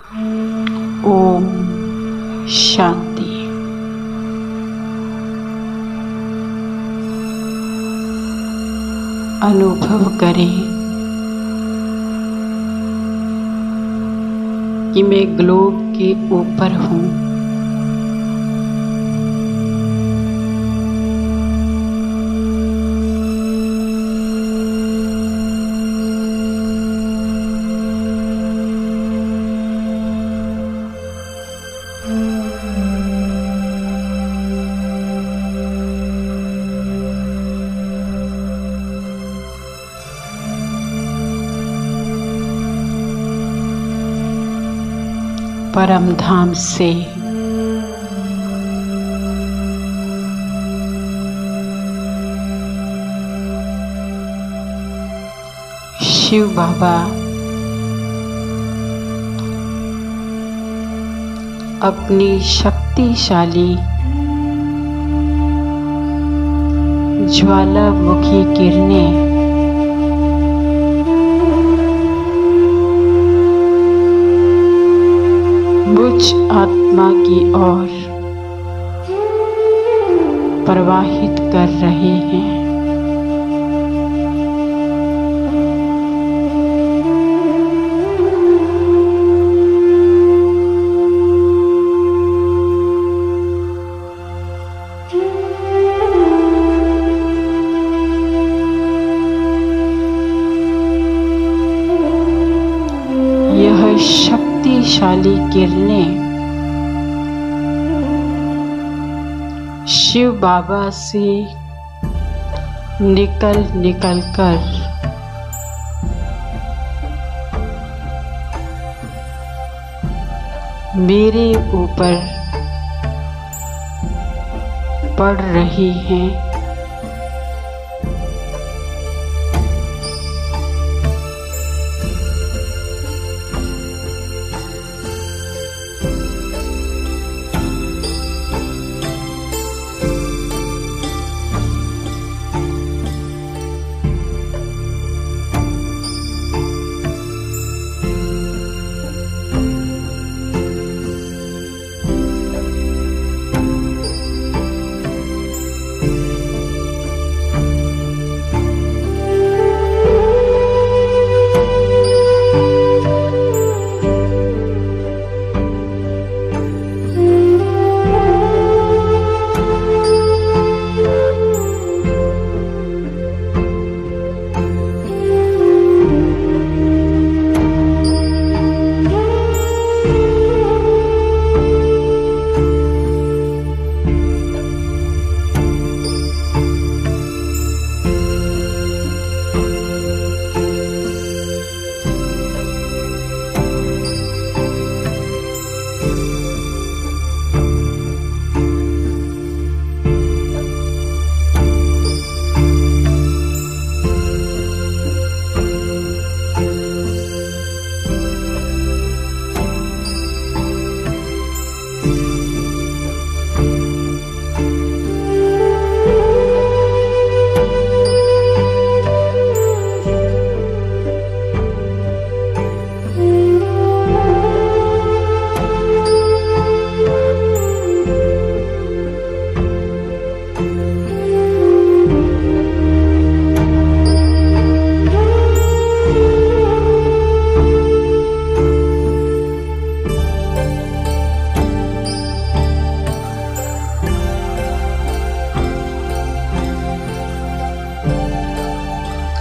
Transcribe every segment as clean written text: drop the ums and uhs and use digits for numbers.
ओम शांति। अनुभव करें कि मैं ग्लोब के ऊपर हूँ। परम धाम से शिव बाबा अपनी शक्तिशाली ज्वालामुखी किरणें मुझ आत्मा की ओर प्रवाहित कर रहे हैं। यह शक्तिशाली किरणें शिव बाबा से निकल कर मेरे ऊपर पड़ रही हैं।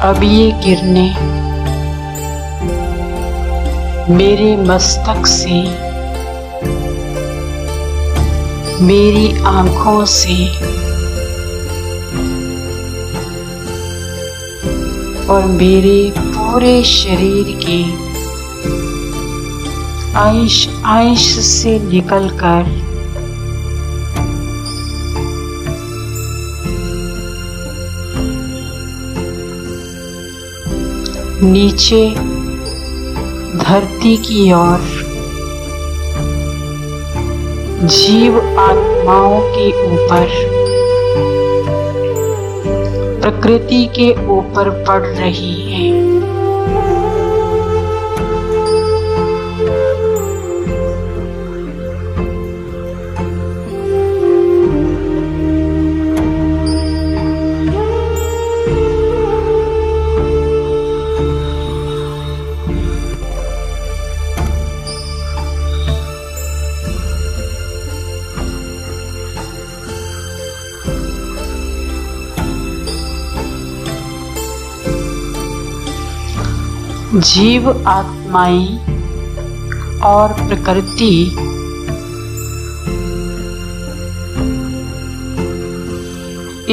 अब ये किरणें मेरे मस्तक से, मेरी आँखों से और मेरे पूरे शरीर के अंश से निकलकर नीचे धरती की ओर जीव आत्माओं के ऊपर, प्रकृति के ऊपर पड़ रही है। जीव आत्माएं और प्रकृति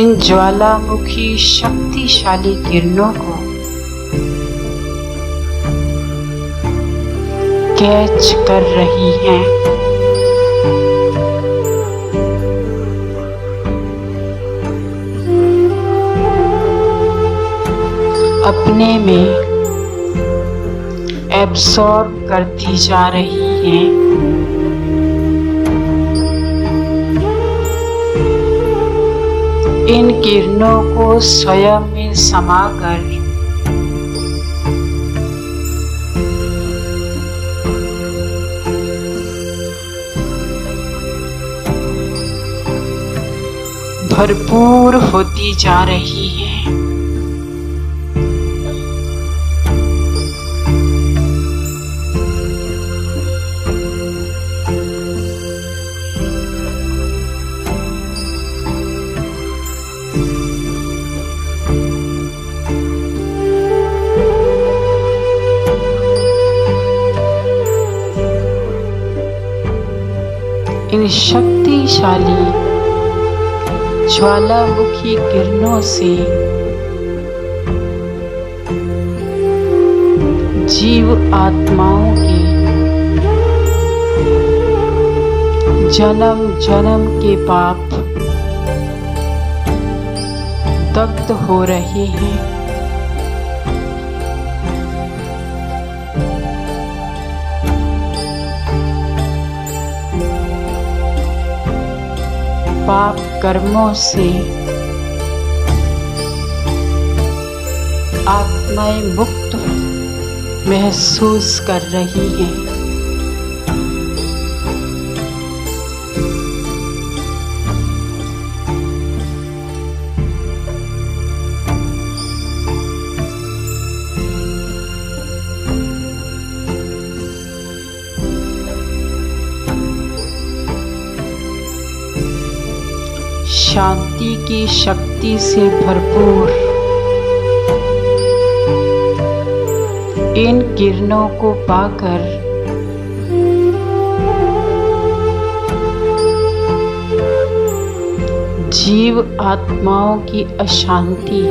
इन ज्वालामुखी शक्तिशाली किरणों को कैच कर रही हैं। अपने में एब्सॉर्ब करती जा रही हैं। इन किरणों को स्वयं में समाकर भरपूर होती जा रही है। इन शक्तिशाली ज्वालामुखी किरणों से जीव आत्माओं के जन्म जन्म के पाप दग्ध हो रहे हैं। पाप कर्मों से आत्माएं मुक्त महसूस कर रही हैं। शांति की शक्ति से भरपूर इन किरणों को पाकर जीव आत्माओं की अशांति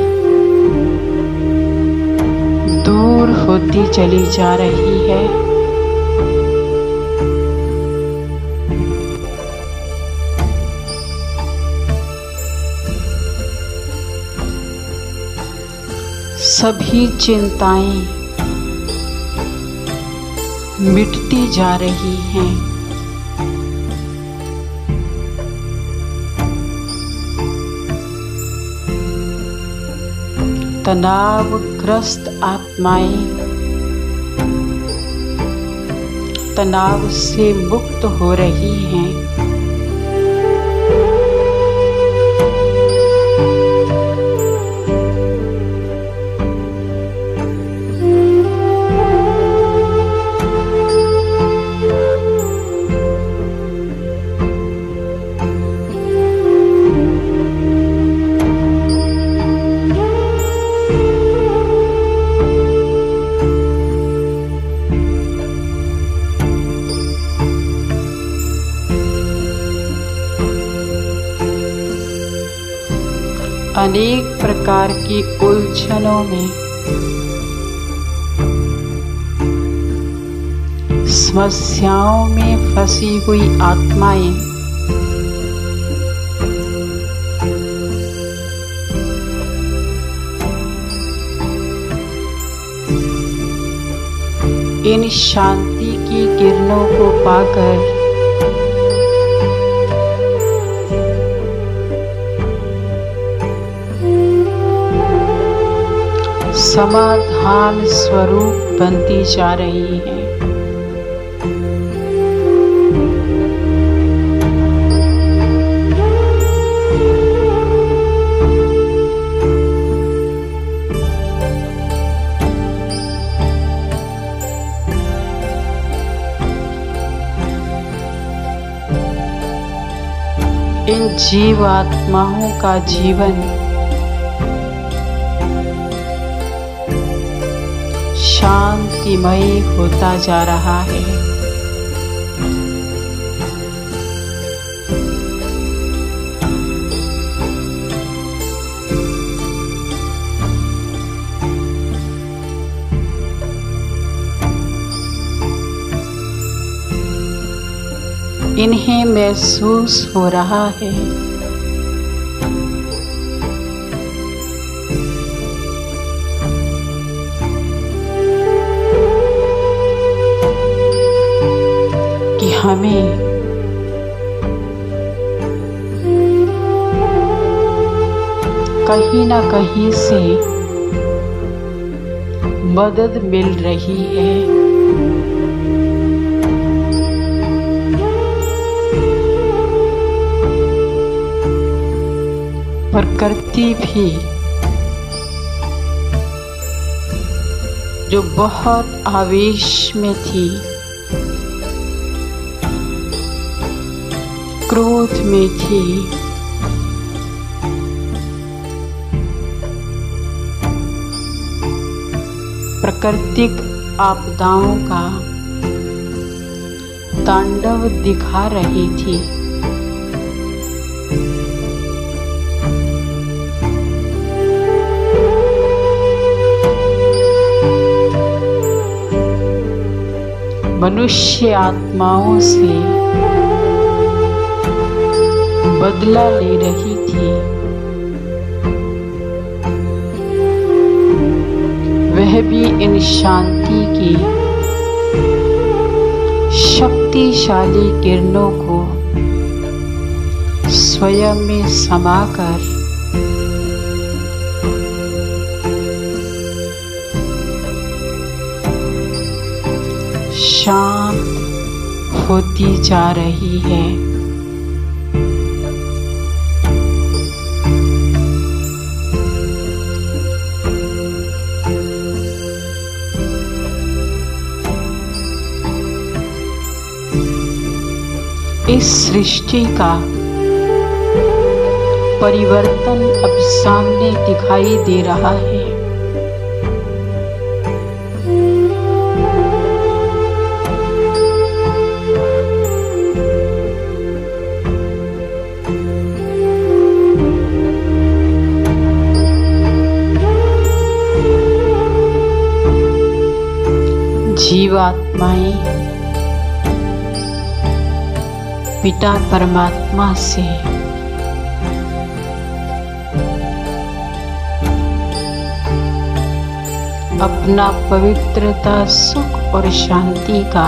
दूर होती चली जा रही है। सभी चिंताएं मिटती जा रही हैं। तनावग्रस्त आत्माएं तनाव से मुक्त हो रही हैं। अनेक प्रकार की उलझनों में समस्याओं में फंसी हुई आत्माएं इन शांति की किरणों को पाकर समाधान स्वरूप बनती जा रही है। इन जीवात्माओं का जीवन शांतिमय होता जा रहा है। इन्हें महसूस हो रहा है कि हमें कहीं ना कहीं से मदद मिल रही है। प्रकृति भी जो बहुत आवेश में थी, क्रोध में थी, प्राकृतिक आपदाओं का तांडव दिखा रही थी, मनुष्य आत्माओं से बदला ले रही थी। वह भी इन शांति की शक्तिशाली किरणों को स्वयं में समाकर शांत होती जा रही है। इस सृष्टि का परिवर्तन अब सामने दिखाई दे रहा है। जीवात्माएं पिता परमात्मा से अपना पवित्रता, सुख और शांति का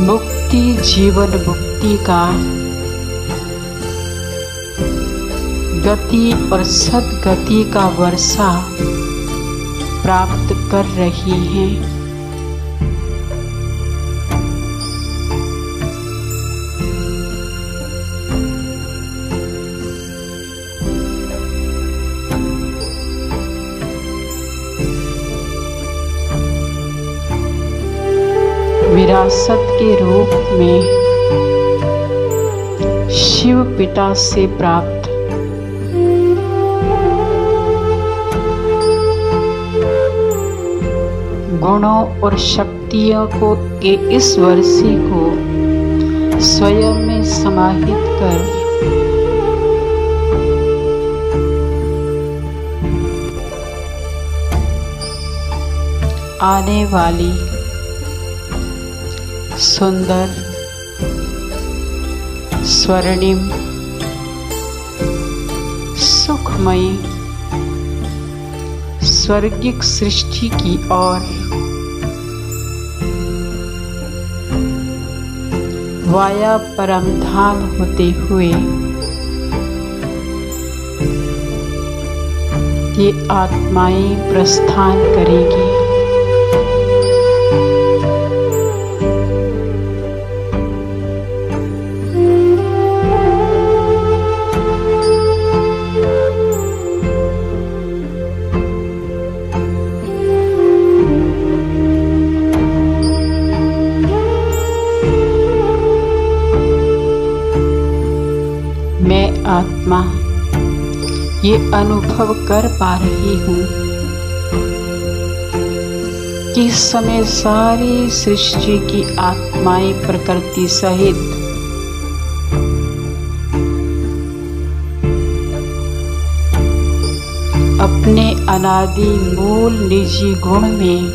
मुक्ति, जीवन मुक्ति का गति और सद्गति का वर्षा प्राप्त कर रही हैं। विरासत के रूप में शिव पिता से प्राप्त गुणों और शक्तियों को के इस वर्षी को स्वयं में समाहित कर आने वाली सुंदर, स्वर्णिम, सुखमयी स्वर्गिक सृष्टि की ओर वाया परमधाम होते हुए ये आत्माएं प्रस्थान करेंगी। मैं आत्मा ये अनुभव कर पा रही हूँ कि इस समय सारी सृष्टि की आत्माएं प्रकृति सहित अपने अनादि मूल निजी गुण में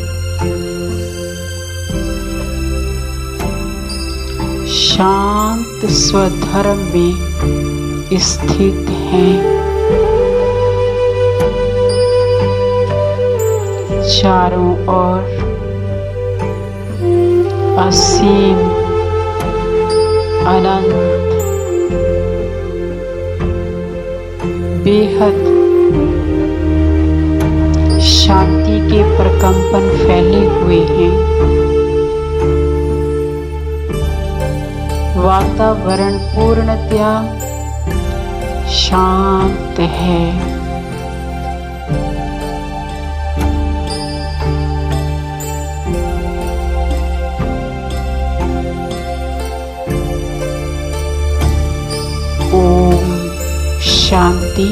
शांत स्वधर्म में स्थित हैं। चारों ओर असीम अनंत बेहद शांति के प्रकंपन फैले हुए हैं। वातावरण पूर्णतया शांत है। शांति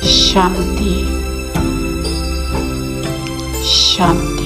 शांति शांति।